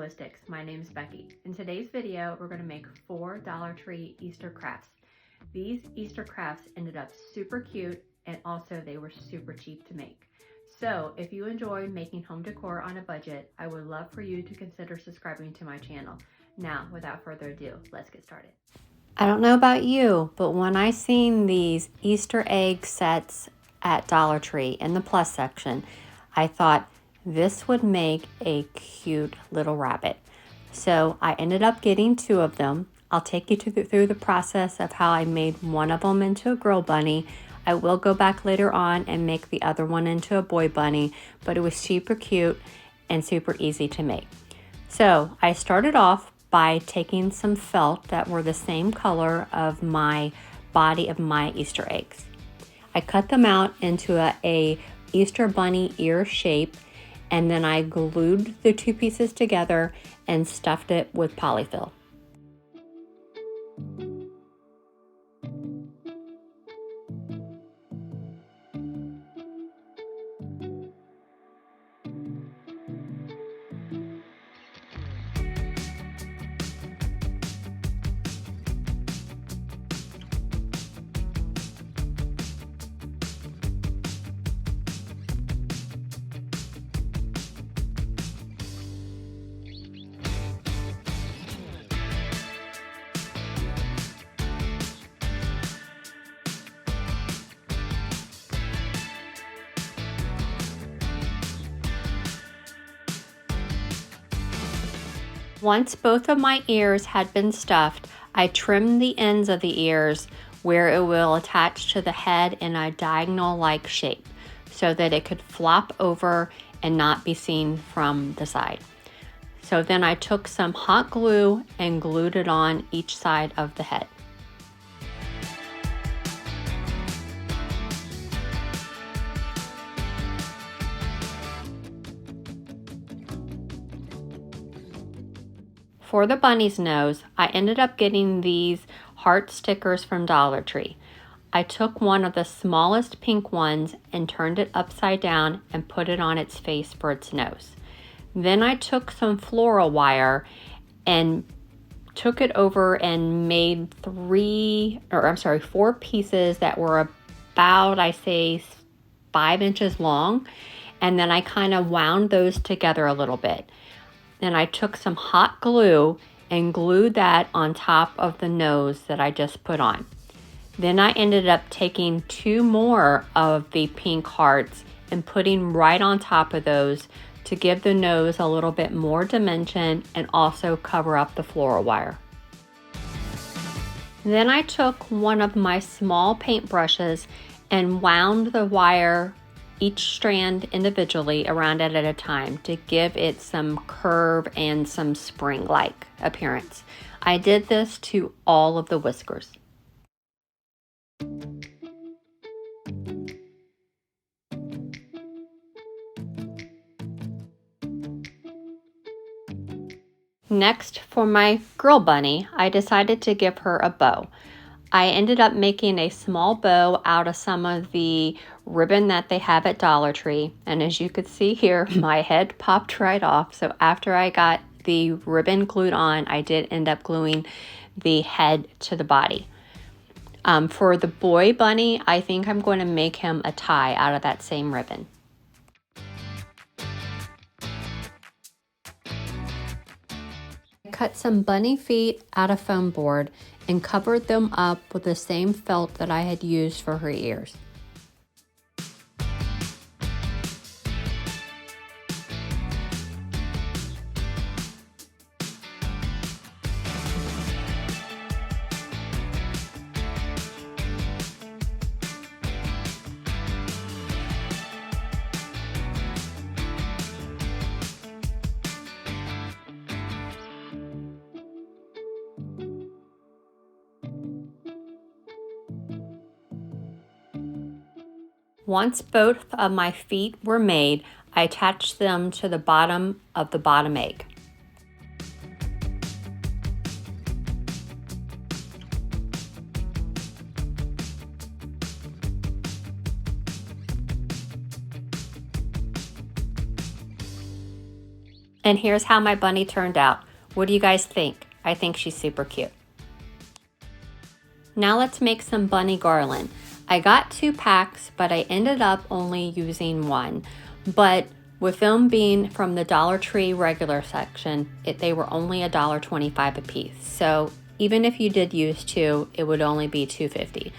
Sticks. My name is Becky. In today's video, we're going to make 4 Dollar Tree Easter crafts. These Easter crafts ended up super cute, and also they were super cheap to make. So if you enjoy making home decor on a budget, I would love for you to consider subscribing to my channel. Now, without further ado, let's get started. I don't know about you, but when I seen these Easter egg sets at Dollar Tree in the plus section, I thought this would make a cute little rabbit. So I ended up getting 2 of them. I'll take you through the process of how I made one of them into a girl bunny. I will go back later on and make the other one into a boy bunny, but it was super cute and super easy to make. So I started off by taking some felt that were the same color of my body of my Easter eggs. I cut them out into a Easter bunny ear shape, and then I glued the 2 pieces together and stuffed it with polyfill. Once both of my ears had been stuffed, I trimmed the ends of the ears where it will attach to the head in a diagonal-like shape so that it could flop over and not be seen from the side. So then I took some hot glue and glued it on each side of the head. For the bunny's nose, I ended up getting these heart stickers from Dollar Tree. I took one of the smallest pink ones and turned it upside down and put it on its face for its nose. Then I took some floral wire and took it over and made 4 pieces that were about, I say, 5 inches long. And then I kind of wound those together a little bit. Then I took some hot glue and glued that on top of the nose that I just put on. Then I ended up taking 2 more of the pink hearts and putting right on top of those to give the nose a little bit more dimension and also cover up the floral wire. Then I took one of my small paint brushes and wound the wire, each strand individually, around it at a time to give it some curve and some spring-like appearance. I did this to all of the whiskers. Next, for my girl bunny, I decided to give her a bow. I ended up making a small bow out of some of the ribbon that they have at Dollar Tree. And as you could see here, my head popped right off. So after I got the ribbon glued on, I did end up gluing the head to the body. For the boy bunny, I think I'm going to make him a tie out of that same ribbon. I cut some bunny feet out of foam board and covered them up with the same felt that I had used for her ears. Once both of my feet were made, I attached them to the bottom of the bottom egg. And here's how my bunny turned out. What do you guys think? I think she's super cute. Now let's make some bunny garland. I got 2 packs, but I ended up only using 1. But with them being from the Dollar Tree regular section, they were only $1.25 a piece. So even if you did use 2, it would only be $2.50.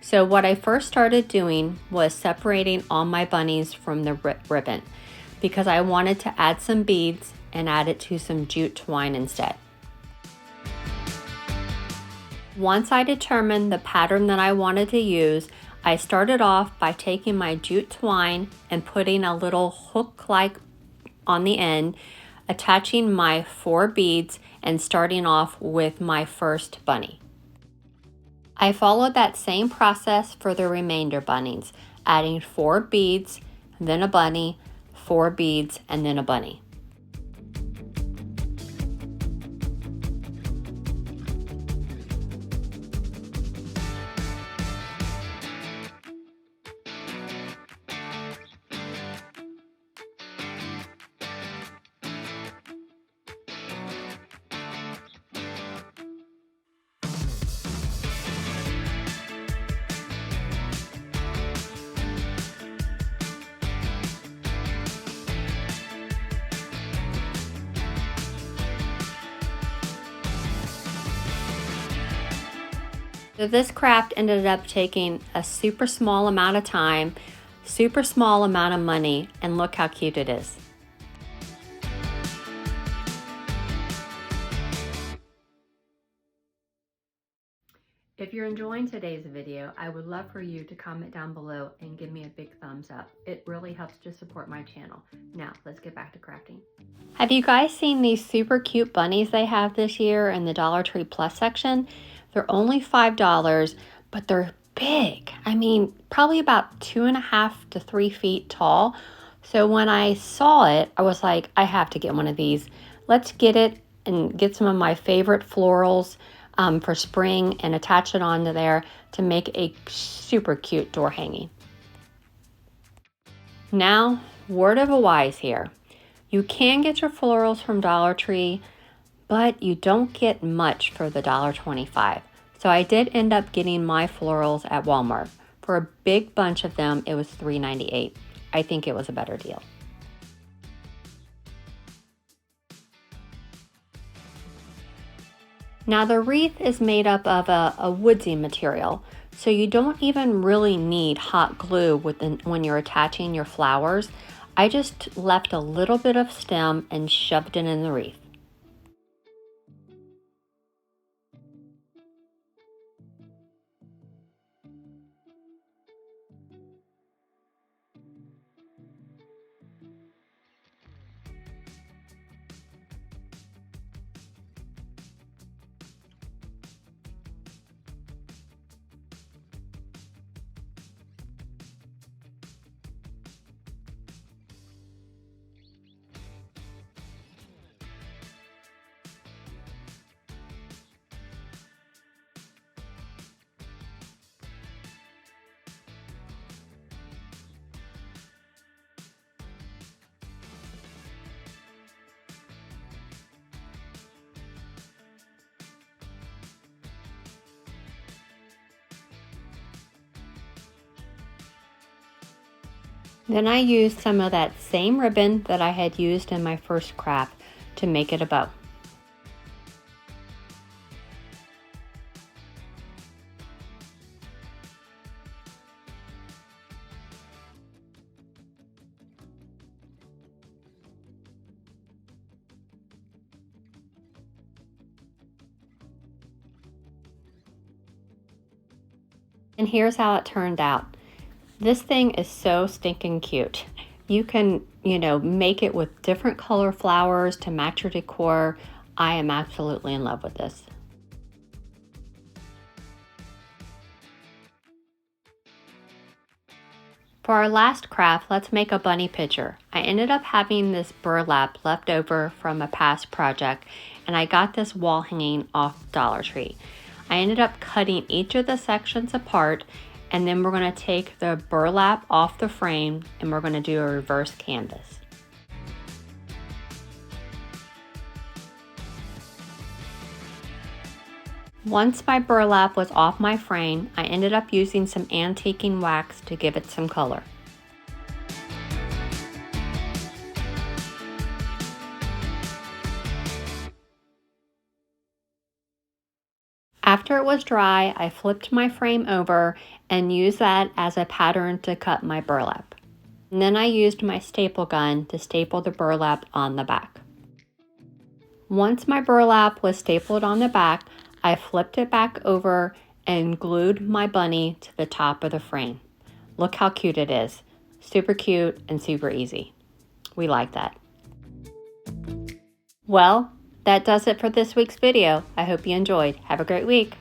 So what I first started doing was separating all my bunnies from the ribbon because I wanted to add some beads and add it to some jute twine instead. Once I determined the pattern that I wanted to use, I started off by taking my jute twine and putting a little hook-like on the end, attaching my 4 beads and starting off with my first bunny. I followed that same process for the remainder bunnies, adding 4 beads, then a bunny, 4 beads, and then a bunny. So this craft ended up taking a super small amount of time, super small amount of money, and look how cute it is. If you're enjoying today's video, I would love for you to comment down below and give me a big thumbs up. It really helps to support my channel. Now, let's get back to crafting. Have you guys seen these super cute bunnies they have this year in the Dollar Tree Plus section? They're only $5, but they're big. I mean, probably about 2.5 to 3 feet tall. So when I saw it, I was like, I have to get one of these. Let's get it and get some of my favorite florals for spring and attach it onto there to make a super cute door hanging. Now, word of a wise here. You can get your florals from Dollar Tree, but you don't get much for the $1.25. So I did end up getting my florals at Walmart. For a big bunch of them, it was $3.98. I think it was a better deal. Now the wreath is made up of a woodsy material, so you don't even really need hot glue when you're attaching your flowers. I just left a little bit of stem and shoved it in the wreath. Then I used some of that same ribbon that I had used in my first craft to make it a bow. And here's how it turned out. This thing is so stinking cute. You can, make it with different color flowers to match your decor. I am absolutely in love with this. For our last craft, let's make a bunny picture. I ended up having this burlap left over from a past project, and I got this wall hanging off Dollar Tree. I ended up cutting each of the sections apart, and then we're going to take the burlap off the frame and we're going to do a reverse canvas. Once my burlap was off my frame, I ended up using some antiquing wax to give it some color. After it was dry, I flipped my frame over and used that as a pattern to cut my burlap. And then I used my staple gun to staple the burlap on the back. Once my burlap was stapled on the back, I flipped it back over and glued my bunny to the top of the frame. Look how cute it is. Super cute and super easy. We like that. Well, that does it for this week's video. I hope you enjoyed. Have a great week.